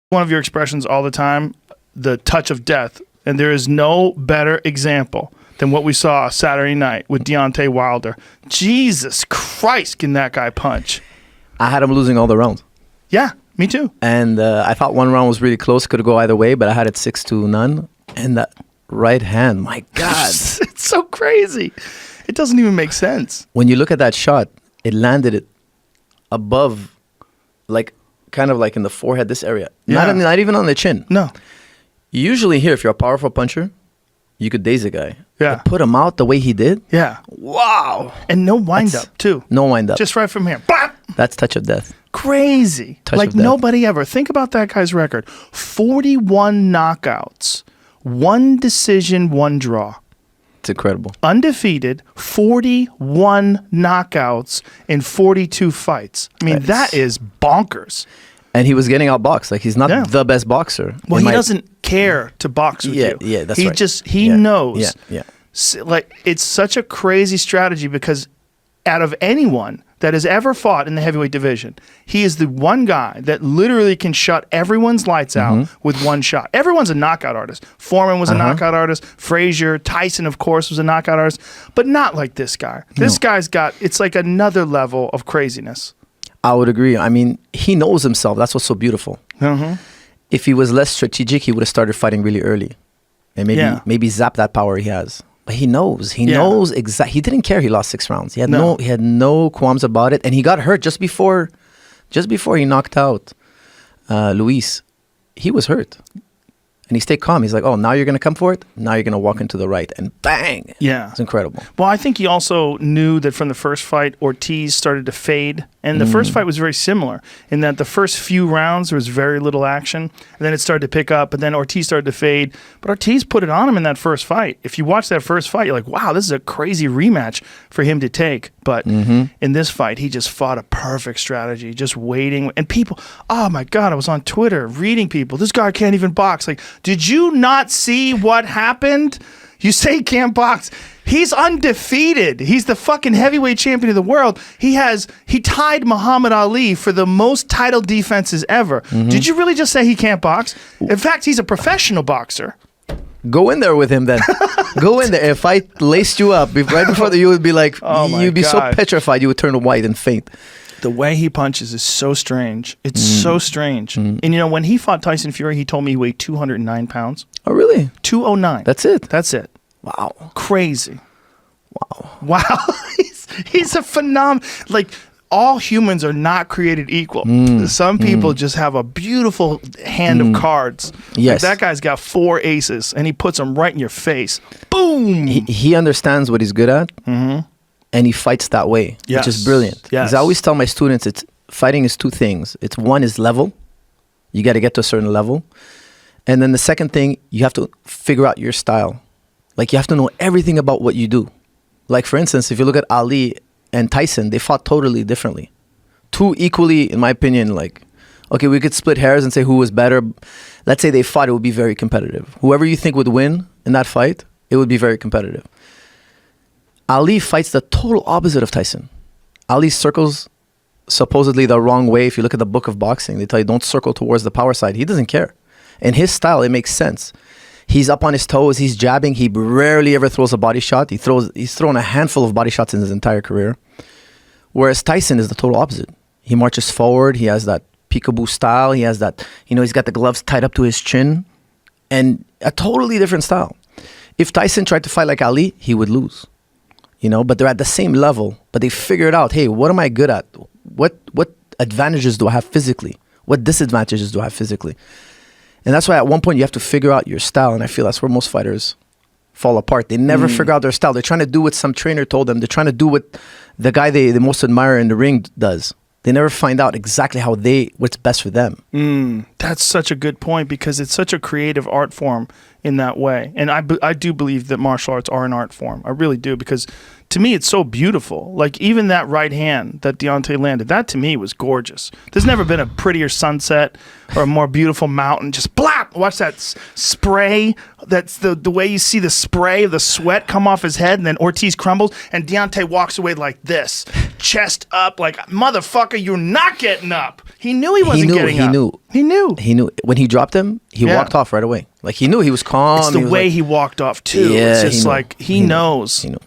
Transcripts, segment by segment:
one of your expressions all the time, the touch of death. And there is no better example than what we saw Saturday night with Deontay Wilder. Jesus Christ, can that guy punch? I had him losing all the rounds. Yeah, me too. And I thought one round was really close, could go either way, but I had it 6-0. And that right hand, my God. It's so crazy. It doesn't even make sense. When you look at that shot, it landed it above, like, kind of like in the forehead, this area. Yeah. Not even on the chin. No. Usually here, if you're a powerful puncher, you could daze a guy. Yeah. But put him out the way he did. Yeah. Wow. And no wind-up, too. No wind-up. Just right from here. Bam! That's touch of death. Crazy. Touch like of death. nobody ever. Think about that guy's record. 41 knockouts. 1 decision, 1 draw. It's incredible. Undefeated, 41 knockouts in 42 fights. I mean, that is bonkers. And he was getting outboxed. Like, he's not the best boxer. Well, he doesn't care to box with you. Yeah, that's right. He knows. Yeah. Like, it's such a crazy strategy because out of anyone that has ever fought in the heavyweight division, he is the one guy that literally can shut everyone's lights out with one shot. Everyone's a knockout artist. Foreman was a knockout artist. Frazier, Tyson, of course, was a knockout artist. But not like this guy. This guy's got, it's like another level of craziness. I would agree. I mean, he knows himself. That's what's so beautiful. If he was less strategic, he would have started fighting really early. And maybe zap that power he has. But he knows. He knows exactly. He didn't care he lost 6 rounds. He had no qualms about it. And he got hurt just before he knocked out Luis. He was hurt. And he stayed calm. He's like, oh, now you're going to come for it? Now you're going to walk into the right. And bang. Yeah. It's incredible. Well, I think he also knew that from the first fight, Ortiz started to fade. And the first fight was very similar in that the first few rounds, there was very little action. And then it started to pick up. And then Ortiz started to fade. But Ortiz put it on him in that first fight. If you watch that first fight, you're like, wow, this is a crazy rematch for him to take. But in this fight, he just fought a perfect strategy, just waiting. And people, oh my God, I was on Twitter reading people. This guy can't even box. Like, did you not see what happened? You say he can't box. He's undefeated. He's the fucking heavyweight champion of the world. He tied Muhammad Ali for the most title defenses ever. Did you really just say he can't box? In fact, he's a professional boxer. Go in there with him then. Go in there. If I laced you up right before you would be like, you'd be so petrified you would turn white and faint. The way he punches is so strange. It's so strange. And you know, when he fought Tyson Fury, he told me he weighed 209 pounds. Oh, really? 209. That's it? That's it. Wow. Crazy. Wow. He's a phenomenon. Like, all humans are not created equal. Some people just have a beautiful hand of cards. Yes. Like, that guy's got 4 aces, and he puts them right in your face. Boom! He understands what he's good at, and he fights that way, which is brilliant. Yes. Because I always tell my students, fighting is 2 things. It's one is level. You got to get to a certain level. And then the second thing, you have to figure out your style. Like, you have to know everything about what you do. Like, for instance, if you look at Ali and Tyson, they fought totally differently. 2 equally, in my opinion, like, okay, we could split hairs and say who was better. Let's say they fought, it would be very competitive. Whoever you think would win in that fight, it would be very competitive. Ali fights the total opposite of Tyson. Ali circles supposedly the wrong way. If you look at the book of boxing, they tell you don't circle towards the power side. He doesn't care. In his style, it makes sense. He's up on his toes. He's jabbing. He rarely ever throws a body shot. He's thrown a handful of body shots in his entire career. Whereas Tyson is the total opposite. He marches forward. He has that peekaboo style. He has that, he's got the gloves tied up to his chin. And a totally different style. If Tyson tried to fight like Ali, he would lose. But they're at the same level. But they figured out, hey, what am I good at? What advantages do I have physically? What disadvantages do I have physically? And that's why at one point you have to figure out your style. And I feel that's where most fighters fall apart. They never figure out their style. They're trying to do what some trainer told them. They're trying to do what the guy they most admire in the ring does. They never find out exactly what's best for them. That's such a good point because it's such a creative art form in that way. And I do believe that martial arts are an art form. I really do because to me it's so beautiful. Like even that right hand that Deontay landed, that to me was gorgeous. There's never been a prettier sunset or a more beautiful mountain. Just blap! watch that spray. That's the way you see the spray of the sweat come off his head, and then Ortiz crumbles, and Deontay walks away like this, chest up, like, motherfucker, you're not getting up. He knew he wasn't getting up. He knew. When he dropped him, he walked off right away. Like, he knew he was calm. It's the way he walked off too. Yeah, it's just like he knows. He knew.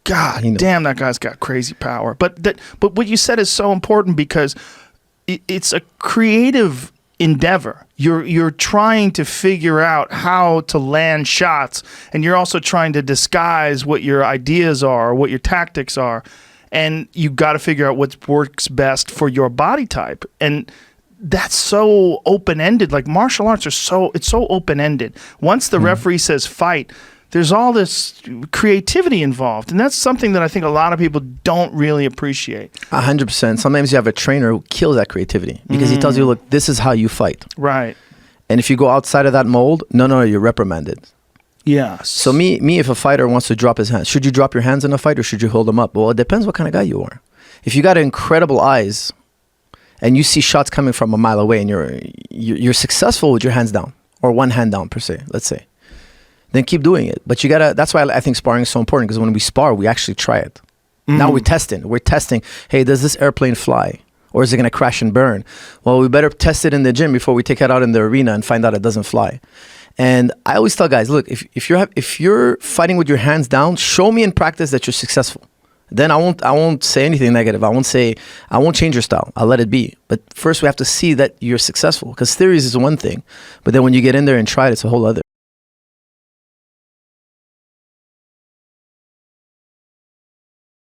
God damn, that guy's got crazy power. But what you said is so important because it's a creative endeavor. You're trying to figure out how to land shots, and you're also trying to disguise what your ideas are, what your tactics are, and you got to figure out what works best for your body type. And that's so open-ended. Like, martial arts it's so open-ended. Once the referee says fight, there's all this creativity involved, and that's something that I think a lot of people don't really appreciate. 100%. Sometimes you have a trainer who kills that creativity because he tells you, look, this is how you fight. Right. And if you go outside of that mold, no, you're reprimanded. Yes. So me, if a fighter wants to drop his hands, should you drop your hands in a fight or should you hold them up? Well, it depends what kind of guy you are. If you got incredible eyes and you see shots coming from a mile away and you're successful with your hands down or one hand down per se, let's say, then keep doing it. But that's why I think sparring is so important, because when we spar, we actually try it. Now we're testing, hey, does this airplane fly? Or is it going to crash and burn? Well, we better test it in the gym before we take it out in the arena and find out it doesn't fly. And I always tell guys, look, if you're fighting with your hands down, show me in practice that you're successful. Then I won't say anything negative. I won't change your style. I'll let it be. But first we have to see that you're successful, because theories is one thing, but then when you get in there and try it, it's a whole other.